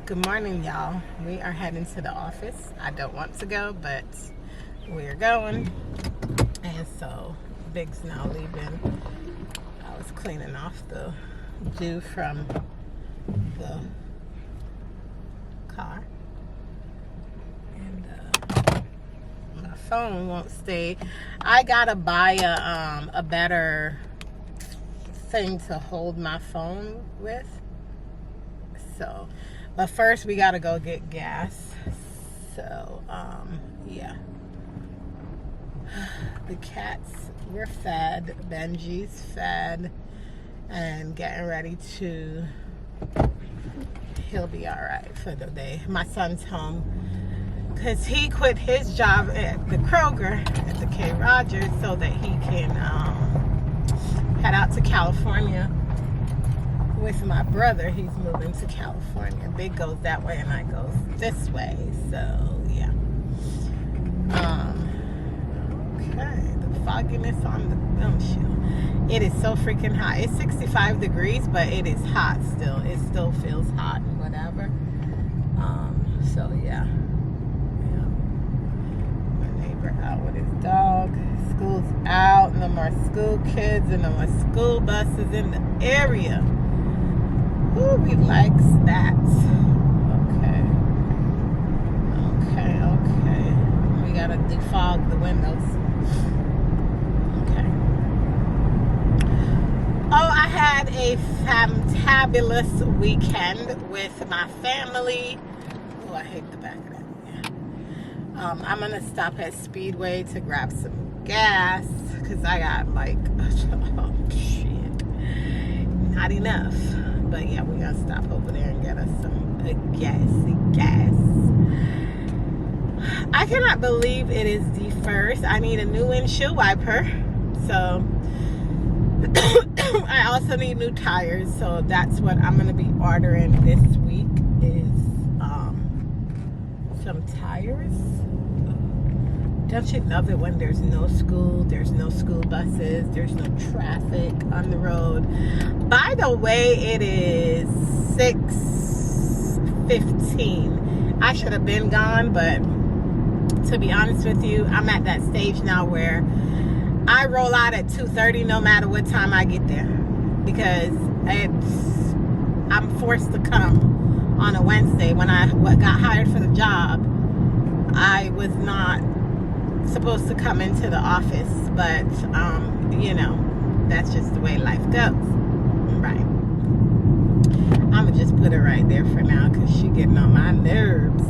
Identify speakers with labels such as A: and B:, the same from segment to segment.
A: Good morning, y'all. We are heading to the office. I don't want to go, but we're going. And so Big's now leaving. I was cleaning off the dew from the car. And my phone won't stay. I gotta buy a better thing to hold my phone with. So, but first we gotta go get gas. So, yeah. The cats were fed. Benji's fed and getting ready to, he'll be all right for the day. My son's home because he quit his job at the Kroger at the K. Rogers so that he can head out to California with my brother. He's moving to California. Big goes that way and I goes this way. So yeah. Okay, the fogginess on the windshield. It is so freaking hot. It's 65 degrees, but it is hot still. It still feels hot and whatever. So yeah. My neighbor out with his dog. School's out. No more school kids and no more school buses in the area. Who likes that? Okay. We gotta defog the windows. Okay. Oh, I had a fantabulous weekend with my family. Oh, I hate the back of that. Yeah. I'm gonna stop at Speedway to grab some gas because I got like, oh shit, not enough. But yeah, we're gonna stop over there and get us some gas. I cannot believe it is the first. I need a new windshield wiper. So I also need new tires. So that's what I'm gonna be ordering this week is some tires. Don't you love it when there's no school buses, there's no traffic on the road? By the way, it is 6:15. I should have been gone, but to be honest with you, I'm at that stage now where I roll out at 2:30 no matter what time I get there, because I'm forced to come on a Wednesday. When I got hired for the job, I was not supposed to come into the office, but you know, that's just the way life goes, right? I'm gonna just put it right there for now because she's getting on my nerves.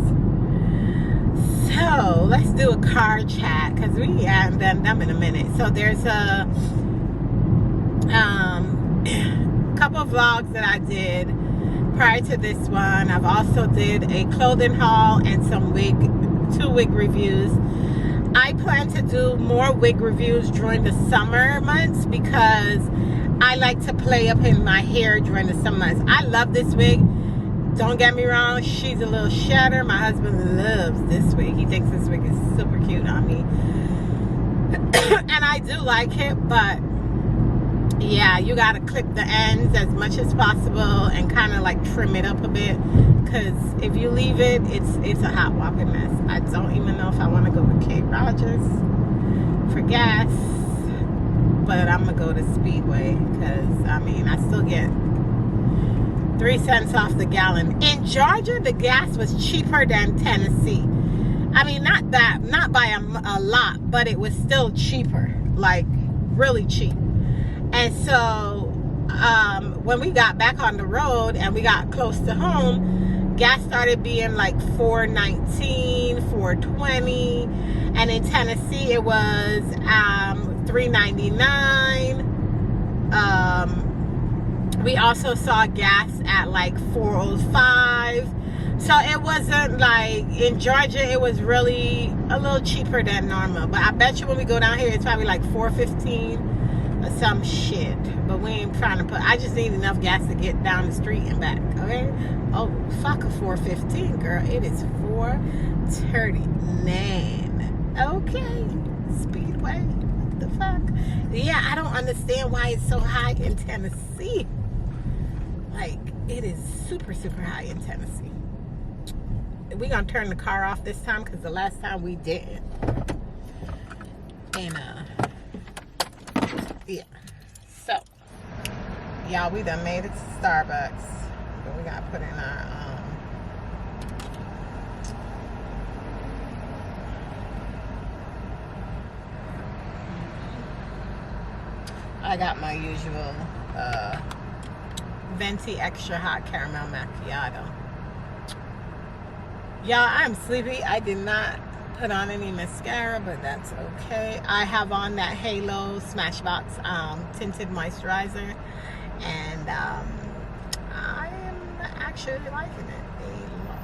A: So let's do a car chat because we haven't done them in a minute. So there's a couple of vlogs that I did prior to this one. I've also did a clothing haul and some two wig reviews. I plan to do more wig reviews during the summer months because I like to play up in my hair during the summer months. I love this wig. Don't get me wrong, she's a little shatter. My husband loves this wig. He thinks this wig is super cute on me. And I do like it, but yeah, you gotta clip the ends as much as possible and kind of like trim it up a bit. Because if you leave it, it's a hot whopping mess. I don't even know if I want to go to K. Rogers for gas, but I'm gonna go to Speedway because I mean I still get 3 cents off the gallon. In Georgia, the gas was cheaper than Tennessee. I mean, not by a lot, but it was still cheaper, like really cheap. And so when we got back on the road and we got close to home, gas started being like $4.19, $4.20, and in Tennessee it was $3.99. We also saw gas at like $4.05. So it wasn't like in Georgia. It was really a little cheaper than normal. But I bet you when we go down here, it's probably like $4.15 or some shit. But we ain't trying to put. I just need enough gas to get down the street and back. Okay. Oh, fuck a $4.15, girl. It is $4.39. Okay. Speedway. What the fuck? Yeah, I don't understand why it's so high in Tennessee. Like, it is super, super high in Tennessee. we're gonna turn the car off this time because the last time we didn't. And yeah. So y'all, we done made it to Starbucks. But we gotta put in our I got my usual venti extra hot caramel macchiato. Y'all, I'm sleepy. I did not put on any mascara, but that's okay. I have on that Halo Smashbox tinted moisturizer, and I am actually liking it a lot.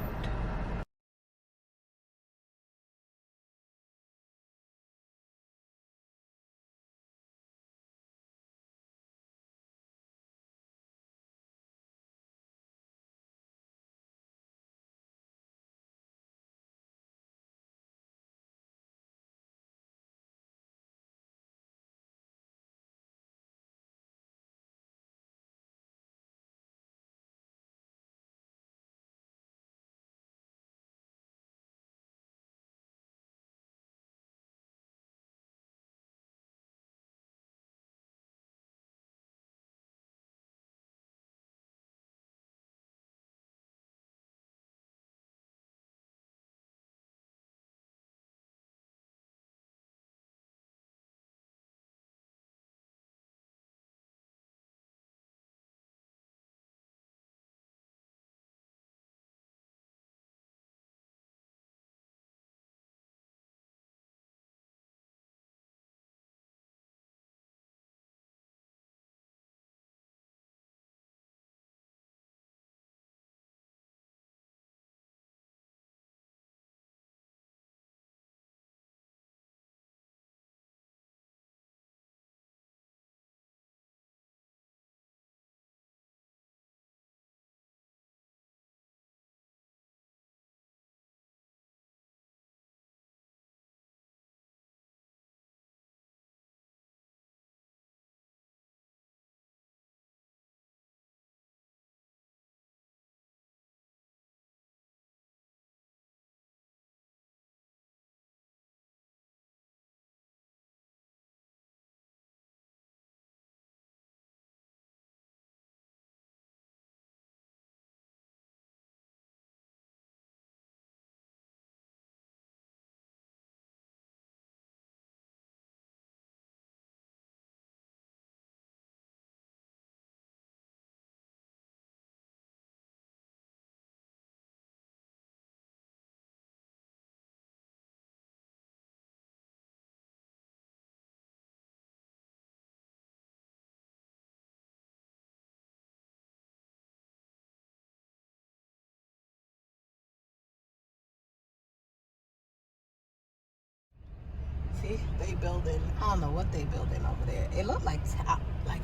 A: See, they building, I don't know what they building over there. It looked like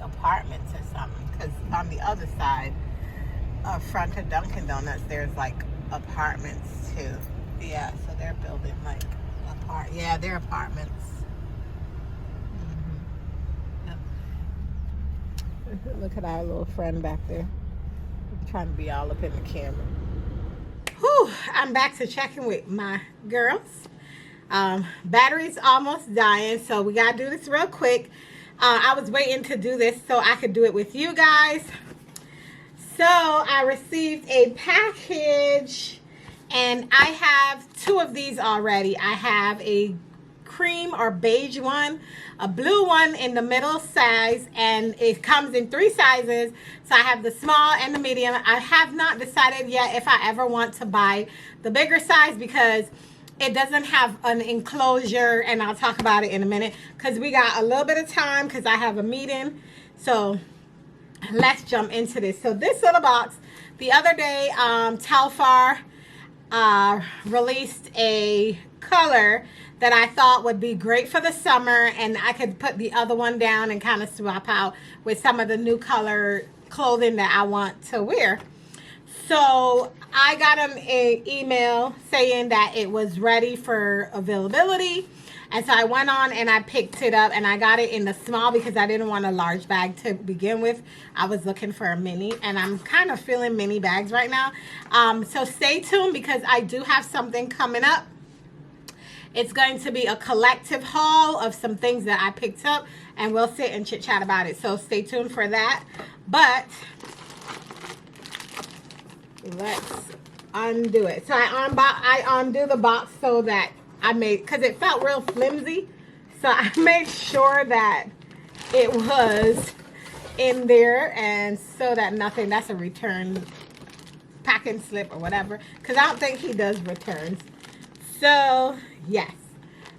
A: apartments or something, because on the other side, front of Dunkin' Donuts, there's like apartments too. Yeah, so they're building like yeah, they're apartments. Yep. Look at our little friend back there. Trying to be all up in the camera. Whew, I'm back to checking with my girls. Battery's almost dying, so we gotta do this real quick. I was waiting to do this so I could do it with you guys. So I received a package, and I have two of these already. I have a cream or beige one, a blue one in the middle size, and it comes in 3 sizes. So I have the small and the medium. I have not decided yet if I ever want to buy the bigger size, because it doesn't have an enclosure, and I'll talk about it in a minute, because we got a little bit of time because I have a meeting. So let's jump into this. So this little box, the other day, Telfar released a color that I thought would be great for the summer, and I could put the other one down and kind of swap out with some of the new color clothing that I want to wear. So I got an email saying that it was ready for availability, And so I went on and I picked it up, and I got it in the small because I didn't want a large bag to begin with. I was looking for a mini, and I'm kind of feeling mini bags right now. So stay tuned because I do have something coming up. It's going to be a collective haul of some things that I picked up, and we'll sit and chit chat about it. So stay tuned for that. But let's undo it. So I undo the box so that I made, because it felt real flimsy. So I made sure that it was in there, and so that nothing, that's a return packing slip or whatever, because I don't think he does returns. So yes,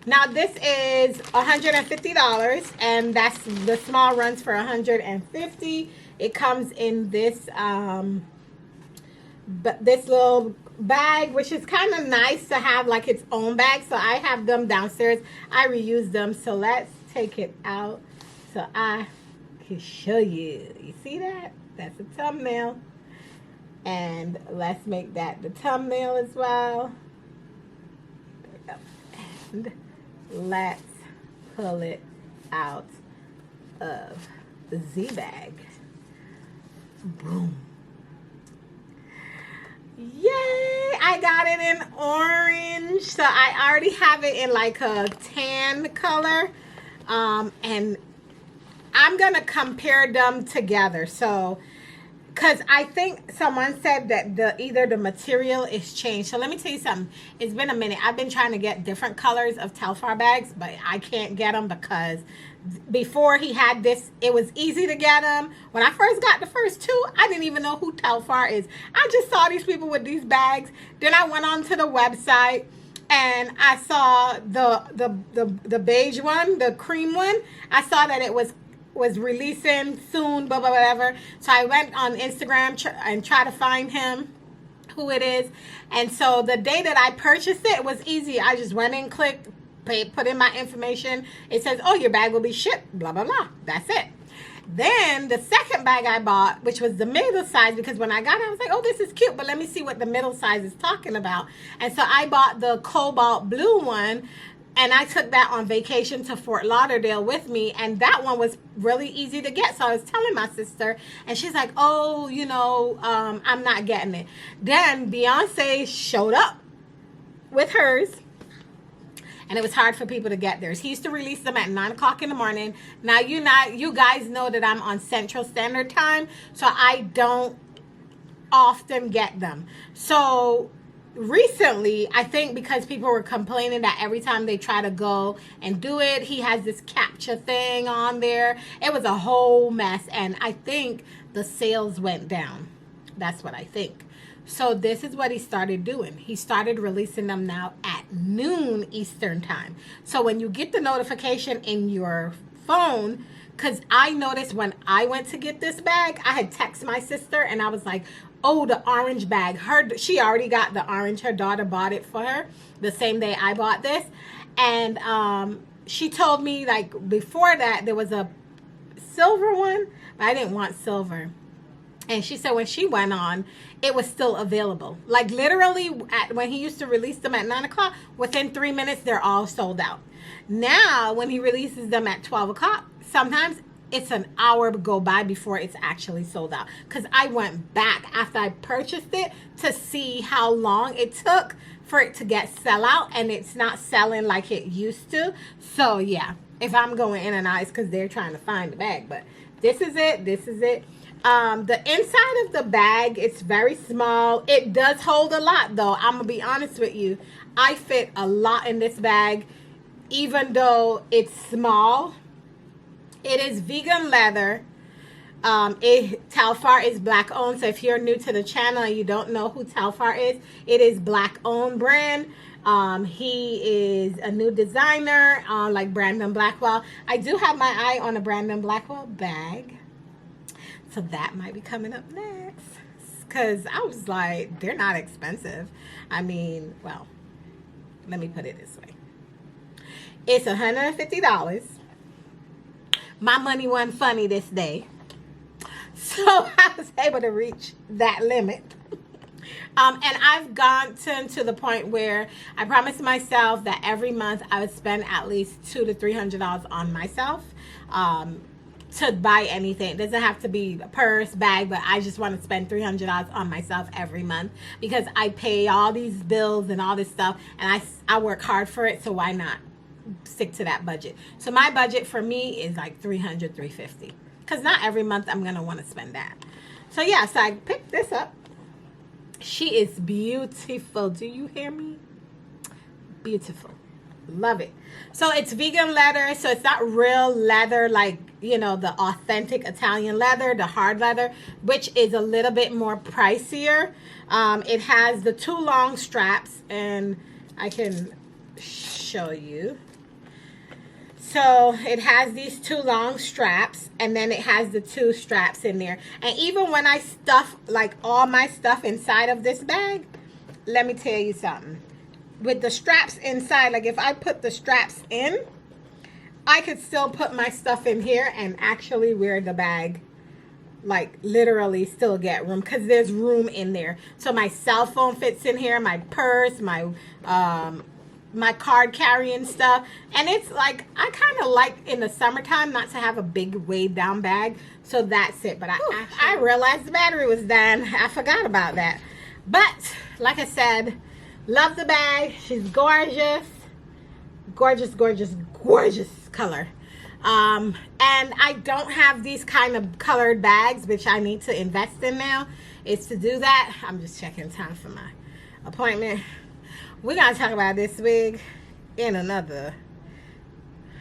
A: now this is $150, and that's the small runs for $150. It comes in this this little bag, which is kind of nice to have like its own bag. So I have them downstairs. I reuse them. So let's take it out so I can show you. You see that? That's a thumbnail, and let's make that the thumbnail as well. And let's pull it out of the Z bag. Boom. Yay! I got it in orange. So I already have it in like a tan color. And I'm going to compare them together. So, because I think someone said that either the material is changed. So let me tell you something. It's been a minute. I've been trying to get different colors of Telfar bags, but I can't get them because before he had this, it was easy to get them. When I first got the first two, I didn't even know who Telfar is. I just saw these people with these bags. Then I went onto the website and I saw the beige one, the cream one. I saw that it was releasing soon, blah, blah, whatever. So I went on Instagram and tried to find him, who it is. And so the day that I purchased it, it was easy. I just went and clicked, put in my information. It says, oh, your bag will be shipped, blah, blah, blah. That's it. Then the second bag I bought, which was the middle size, because when I got it, I was like, oh, this is cute, but let me see what the middle size is talking about. And so I bought the cobalt blue one, and I took that on vacation to Fort Lauderdale with me, and that one was really easy to get. So I was telling my sister, and she's like, oh, you know, I'm not getting it. Then Beyonce showed up with hers, and it was hard for people to get theirs. He used to release them at 9 o'clock in the morning. Now, you guys know that I'm on Central Standard Time, so I don't often get them. So recently, I think because people were complaining that every time they try to go and do it, he has this captcha thing on there. It was a whole mess, and I think the sales went down. That's what I think. So this is what he started doing. He started releasing them now at noon Eastern time. So when you get the notification in your phone, because I noticed when I went to get this bag, I had texted my sister and I was like, oh, the orange bag. She already got the orange. Her daughter bought it for her the same day I bought this. And she told me, like, before that, there was a silver one, but I didn't want silver. And she said when she went on, it was still available. Like, literally, when he used to release them at 9 o'clock, within 3 minutes, they're all sold out. Now, when he releases them at 12 o'clock, sometimes it's an hour go by before it's actually sold out. Because I went back after I purchased it to see how long it took for it to get sell out, and it's not selling like it used to. So yeah, if I'm going in and out, it's because they're trying to find the bag. But this is it. This is it. The inside of the bag, it's very small. It does hold a lot, though. I'm gonna be honest with you. I fit a lot in this bag, even though it's small. It is vegan leather. Telfar is black owned. So if you're new to the channel and you don't know who Telfar is, it is black owned brand. He is a new designer, like Brandon Blackwell. I do have my eye on a Brandon Blackwell bag. So that might be coming up next. Because I was like, they're not expensive. I mean, well, let me put it this way. It's $150. My money wasn't funny this day. So I was able to reach that limit. And I've gotten to the point where I promised myself that every month I would spend at least $200 to $300 on myself. To buy anything. It doesn't have to be a purse, bag, but I just want to spend $300 on myself every month because I pay all these bills and all this stuff, and I work hard for it, so why not stick to that budget? So my budget for me is like $300, $350, because not every month I'm going to want to spend that. So yeah, so I picked this up. She is beautiful. Do you hear me? Beautiful. Love it. So it's vegan leather, so it's not real leather like, you know, the authentic Italian leather, the hard leather, which is a little bit more pricier. It has the 2 long straps, and I can show you. So it has these 2 long straps, and then it has the 2 straps in there. And even when I stuff like all my stuff inside of this bag, let me tell you something. With the straps inside, like if I put the straps in, I could still put my stuff in here and actually wear the bag, like literally still get room, because there's room in there. So my cell phone fits in here, my purse, my my card carrying stuff. And it's like, I kind of like in the summertime not to have a big weighed down bag. So that's it. But I realized the battery was done. I forgot about that. But like I said, love the bag. She's gorgeous. Gorgeous, gorgeous, gorgeous color. And I don't have these kind of colored bags, which I need to invest in now. Is to do that. I'm just checking time for my appointment. We're going to talk about this wig in another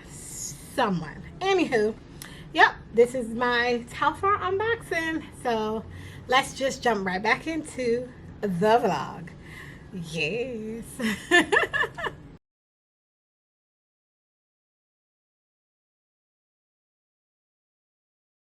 A: someone. Anywho, yep, this is my Telfar unboxing. So let's just jump right back into the vlog. Yes.